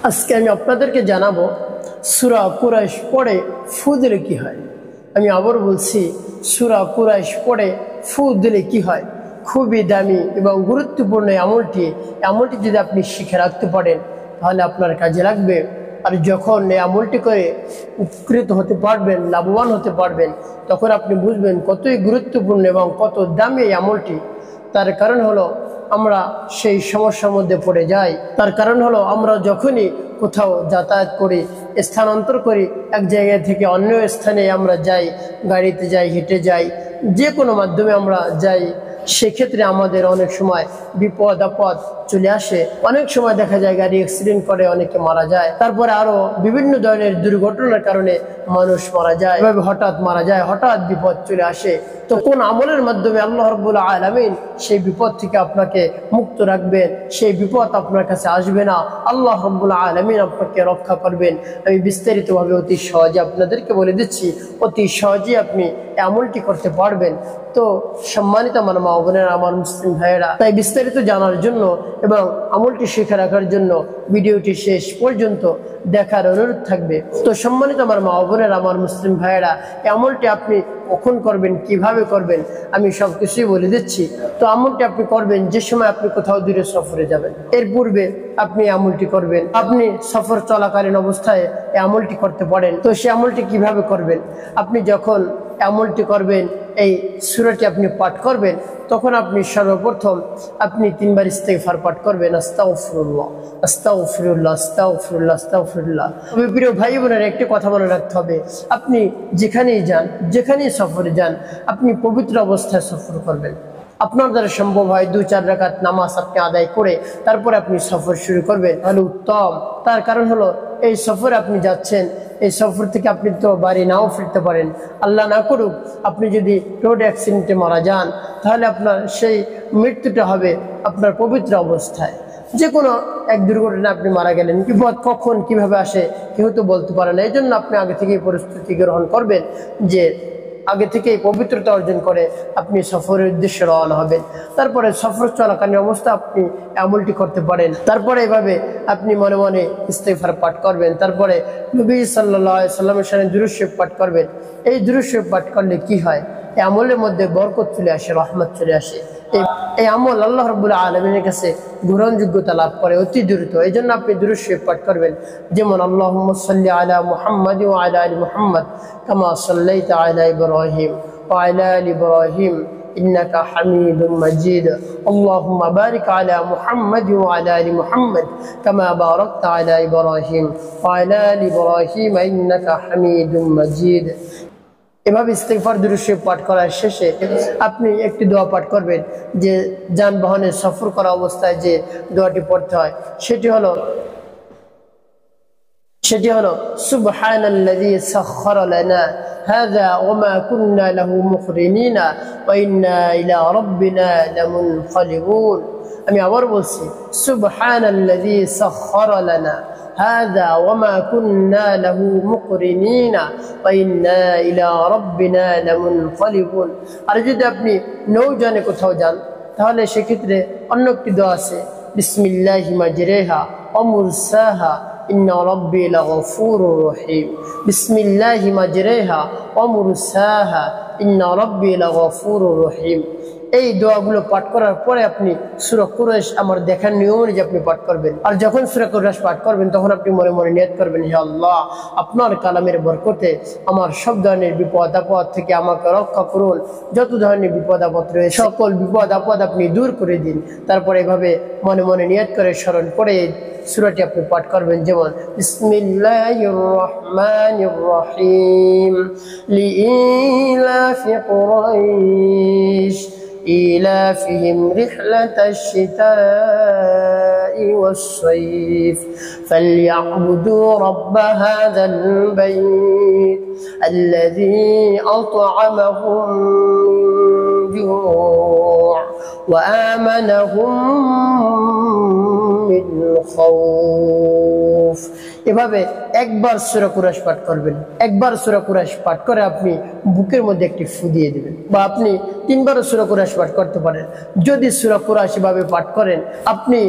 আজকে আমি আপনাদেরকে জানাবো সূরা কুরাইশ পড়ে ফু দিলে কি হয়। আমি আবার বলছি, সূরা কুরাইশ পড়ে ফু দিলে কি হয়। খুবই দামি এবং গুরুত্বপূর্ণ আমলটি যদি আপনি শিখে রাখতে পারেন তাহলে আপনার কাজে লাগবে। আর যখন এই আমলটি করে উপকৃত হতে পারবেন, লাভবান হতে পারবেন, তখন আপনি বুঝবেন কতই গুরুত্বপূর্ণ এবং কত দামি এই আমলটি। তার কারণ হলো আমরা সেই সমস্যার মধ্যে পড়ে যাই। তার কারণ হলো আমরা যখনই কোথাও যাতায়াত করি, স্থানান্তর করি, এক জায়গা থেকে অন্য স্থানে আমরা যাই, গাড়িতে যাই, হেঁটে যাই, যে কোনো মাধ্যমে আমরা যাই, সেক্ষেত্রে আমাদের অনেক সময় বিপদ আপদ চলে আসে। অনেক সময় দেখা যায় গাড়ি অ্যাক্সিডেন্ট করে অনেকে মারা যায়, তারপরে আরো বিভিন্ন ধরনের দুর্ঘটনার কারণে মানুষ মারা যায়, এভাবে হঠাৎ মারা যায়, হঠাৎ বিপদ চলে আসে। তো কোন আমলের মাধ্যমে আল্লাহ রাব্বুল আলামিন সেই বিপদ থেকে আপনাকে মুক্ত রাখবেন, সেই বিপদ আপনার কাছে আসবে না, আল্লাহ রাব্বুল আলামিন আপনাকে রক্ষা করবেন, আমি বিস্তারিতভাবে অতি সহজে আপনাদেরকে বলে দিচ্ছি। অতি সহজে আপনি আমলটি করতে পারবেন। তো সম্মানিত আমার মা বোনেরা, আমার মুসলিম ভাইয়েরা, তাই বিস্তারিত জানার জন্য এবং আমলটি শিখে রাখার জন্য ভিডিওটি শেষ পর্যন্ত দেখার অনুরোধ থাকবে। তো সম্মানিত আমার মা বোনেরা, আমার মুসলিম ভাইয়েরা, আমলটি আপনি কখন করবেন, কিভাবে করবেন, আমি সবকিছুই বলে দিচ্ছি। তো আমলটি আপনি করবেন যে সময় আপনি কোথাও দূরে সফরে যাবেন, এর পূর্বে আপনি আমলটি করবেন। আপনি সফর চলাকালীন অবস্থায় এই আমলটি করতে পারেন। তো সেই আমলটি কিভাবে করবেন, আপনি যখন আমলটি করবেন, এই সূরাটি আপনি পাঠ করবেন, তখন আপনি সর্বপ্রথম আপনি 3 বার ইস্তিগফার পাঠ করবেন, আস্তাগফিরুল্লাহ আস্তাগফিরুল্লাহ আস্তাগফিরুল্লাহ আস্তাগফিরুল্লাহ। তবে প্রিয় ভাই বোনেরা, একটি কথা মনে রাখতে হবে, আপনি যেখানেই যান, যেখানেই সফরে যান, আপনি পবিত্র অবস্থায় সফর করবেন। আপনার দ্বারা সম্ভব হয় 2-4 রাকাত নামাজ আপনি আদায় করে তারপরে আপনি সফর শুরু করবেন, তাহলে উত্তম। তার কারণ হলো এই সফরে আপনি যাচ্ছেন, এই সফর থেকে আপনি তো বাড়ি নাও ফিরতে পারেন। আল্লাহ না করুক আপনি যদি রোড অ্যাক্সিডেন্টে মারা যান, তাহলে আপনার সেই মৃত্যুটা হবে আপনার পবিত্র অবস্থায়। যে কোনো এক দুর্ঘটনা আপনি মারা গেলেন, বিপদ কখন কিভাবে আসে কেউ তো বলতে পারে না। এই জন্য আপনি আগে থেকেই প্রস্তুতি গ্রহণ করবেন, যে আগে থেকেই পবিত্রতা অর্জন করে আপনি সফরের উদ্দেশ্যে রওনা হবেন। তারপরে সফর চলাকালীন অবস্থা আপনি আমলটি করতে পারেন। তারপরে এভাবে আপনি মনে মনে ইস্তিগফার পাঠ করবেন। তারপরে নবী সাল্লাল্লাহু আলাইহি সাল্লামের সামনে দুরূদ শরীফ পাঠ করবেন। এই দুরূদ শরীফ পাঠ করলে কি হয়, এই আমলের মধ্যে বরকত চলে আসে, রহমত চলে আসে। এই আমল আল্লাহ রাব্বুল আলামিনের কাছে গ্রহণযোগ্যতা লাভ করে অতি দ্রুত। এই জন্য আপনি দুরূদ শরীফ পাঠ করবেন, যেমন আল্লাহুম্মা সাল্লি আলা মুহাম্মাদ ওয়া আলা আলি মুহাম্মাদ কামা সাল্লাইতা আলা ইব্রাহিম ওয়া আলা আলি ইব্রাহিম ইন্নাকা হামিদুম মাজিদ। আল্লাহুম্মা বারিক আলা মুহাম্মাদ ওয়া আলা আলি মুহাম্মাদ কামা বারাকতা আলা ইব্রাহিম ওয়া আলা আলি ইব্রাহিম ইন্নাকা হামিদুম মাজিদ। এভাবে ইস্তিগফার দুরূদ শরীফ পাঠ করার শেষে আপনি একটি দোয়া পাঠ করবেন, যে যানবাহনে সফর করা অবস্থায় যে দোয়াটি পড়তে হয়, সেটি হলো সুবহানাল্লাযী সাখখারা লানা হাযা ওয়া মা কুন্না লাহু মুকরিনিনা ওয়া ইন্না ইলা রাব্বিনা লামুনকালিবুন। আমি আবার বলছি, সুবহানাল্লাযী সাখখারা লানা হাযা ওয়া মা কুন্না লাহু মুকরিনিনা ওয়া ইন্না ইলা রাব্বিনা লামুনকালিবুন। আর যদি আপনি নৌযানে কোথাও যান, তাহলে সেক্ষেত্রে অন্য একটি দোয়া আছে, বিসমিল্লাহি মাজরিহা ওয়া মুরসাহা ইন্না রাব্বি লাগফুরুর রহিম। বিসমিল্লাহি মাজরিহা ওয়া মুরসাহা ইন্না রাব্বি লাগফুরুর রহিম। এই দোয়াগুলো পাঠ করার পরে আপনি সূরা কুরাইশ আমার দেখার নিয়ম অনুযায়ী আপনি পাঠ করবেন। আর যখন সূরা কুরাইশ পাঠ করবেন, তখন আপনি মনে মনে নিয়ত করবেন, হে আল্লাহ, আপনার কালামের বরকতে আমার সব ধরনের বিপদ আপদ থেকে আমাকে রক্ষা করুন। যত ধরনের বিপদ আপদ রয়েছে সকল বিপদ আপদ আপনি দূর করে দিন। তারপরে এভাবে মনে মনে নিয়ত করে স্মরণ করে সূরাটি আপনি পাঠ করবেন, যেমন বিসমিল্লাহির রহমানির রহিম লিইলাফি কুরাইশ إيلافهم رحلة الشتاء والصيف فليعبدوا رب هذا البيت الذي أطعمهم من جوع وآمنهم من خوف। এভাবে একবার সূরা কুরাইশ পাঠ করবেন। একবার সূরা কুরাইশ পাঠ করে আপনি বুকের মধ্যে একটি ফু দিয়ে দিবেন, বা আপনি 3 বার সূরা কুরাইশ পাঠ করতে পারেন। যদি সূরা কুরাইশ ভাবে পাঠ করেন, আপনি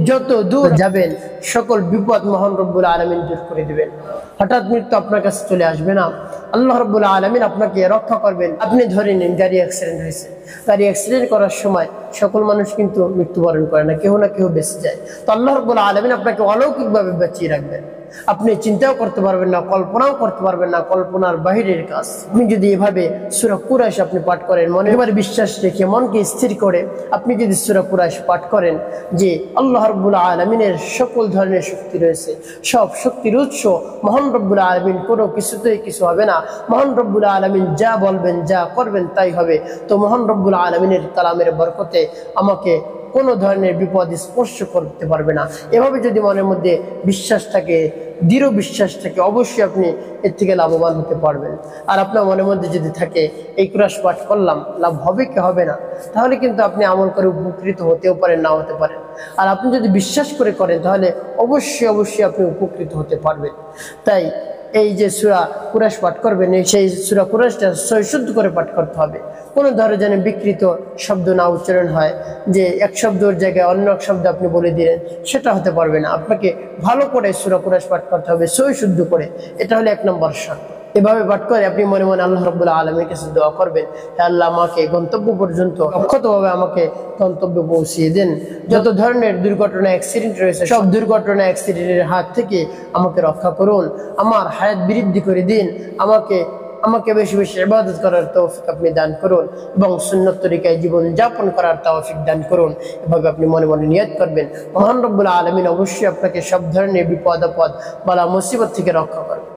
যত দূর যাবেন সকল বিপদ মহান রব্বুল আলামিন দূর করে দিবেন। হঠাৎ মৃত্যু আপনার কাছে চলে আসবে না, আল্লাহ রব্বুল আলামিন আপনাকে রক্ষা করবেন। আপনি ধরে নিন গাড়ি অ্যাক্সিডেন্ট হয়েছে, গাড়ি অ্যাক্সিডেন্ট করার সময় সকল মানুষ কিন্তু মৃত্যুবরণ করে না, কেউ না কেউ বেঁচে যায়। তো আল্লাহ রব্বুল আলামিন আপনাকে অলৌকিকভাবে বাঁচিয়ে রাখবেন। আপনি চিন্তাও করতে পারবেন না, কল্পনাও করতে পারবেন না, কল্পনার বাহিরের কাজ। আপনি যদি এভাবে সূরা কুরাইশ আপনি পাঠ করেন, মনে এবারে বিশ্বাস রেখে মনকে স্থির করে আপনি যদি সূরা কুরাইশ পাঠ করেন যে আল্লাহ রাব্বুল আলামিনের সকল ধরনের শক্তি রয়েছে, সব শক্তির উৎস মহান রব্বুল আলামিন, কোনো কিছুতেই কিছু হবে না। মহান রব্বুল আলামিন যা বলবেন, যা করবেন তাই হবে। তো মহান রব্বুল আলামিনের কালামের বরকতে আমাকে কোনো ধরনের বিপদ স্পর্শ করতে পারবে না। এভাবে যদি মনের মধ্যে বিশ্বাস থাকে, দৃঢ় বিশ্বাস থাকে, অবশ্যই আপনি এর থেকে লাভবান হতে পারবেন। আর আপনার মনের মধ্যে যদি থাকে এই কুরাইশ পাঠ করলাম, লাভ হবে কি হবে না, তাহলে কিন্তু আপনি আমল করে উপকৃত হতেও পারেন, না হতে পারেন। আর আপনি যদি বিশ্বাস করে করেন তাহলে অবশ্যই অবশ্যই আপনি উপকৃত হতে পারবেন। তাই এই যে সূরা কুরাইশ পাঠ করবেন, সেই সূরা কুরাইশটা শুদ্ধ করে পাঠ করতে হবে। কোনো ধরনের যেন বিকৃত শব্দ না উচ্চারণ হয়, যে এক শব্দের জায়গায় অন্য এক শব্দ আপনি বলে দিলেন, সেটা হতে পারবে না। আপনাকে ভালো করে সূরা কুরাইশ পাঠ করতে হবে, শুদ্ধ করে। এটা হলো 1 নম্বর শর্ত। এভাবে পাঠ করে আপনি মনে মনে আল্লাহ রাব্বুল আলামিনের কাছে দোয়া করবেন, হে আল্লাহ, আমাকে গন্তব্য পর্যন্ত অক্ষতভাবে আমাকে গন্তব্যে পৌঁছিয়ে দেন। যত ধরনের দুর্ঘটনা অ্যাক্সিডেন্ট রয়েছে, সব দুর্ঘটনা অ্যাক্সিডেন্টের হাত থেকে আমাকে রক্ষা করুন। আমার হায়াত বৃদ্ধি করে দিন। আমাকে বেশি বেশি ইবাদত করার তৌফিক আপনি দান করুন এবং সুন্নত তরিকায় জীবন যাপন করার তৌফিক দান করুন। এভাবে আপনি মনে মনে নিয়ত করবেন। মহান রব্বুল আলামিন অবশ্যই আপনাকে সব ধরনের বিপদ আপদ, বালা মুসিবত থেকে রক্ষা করবেন।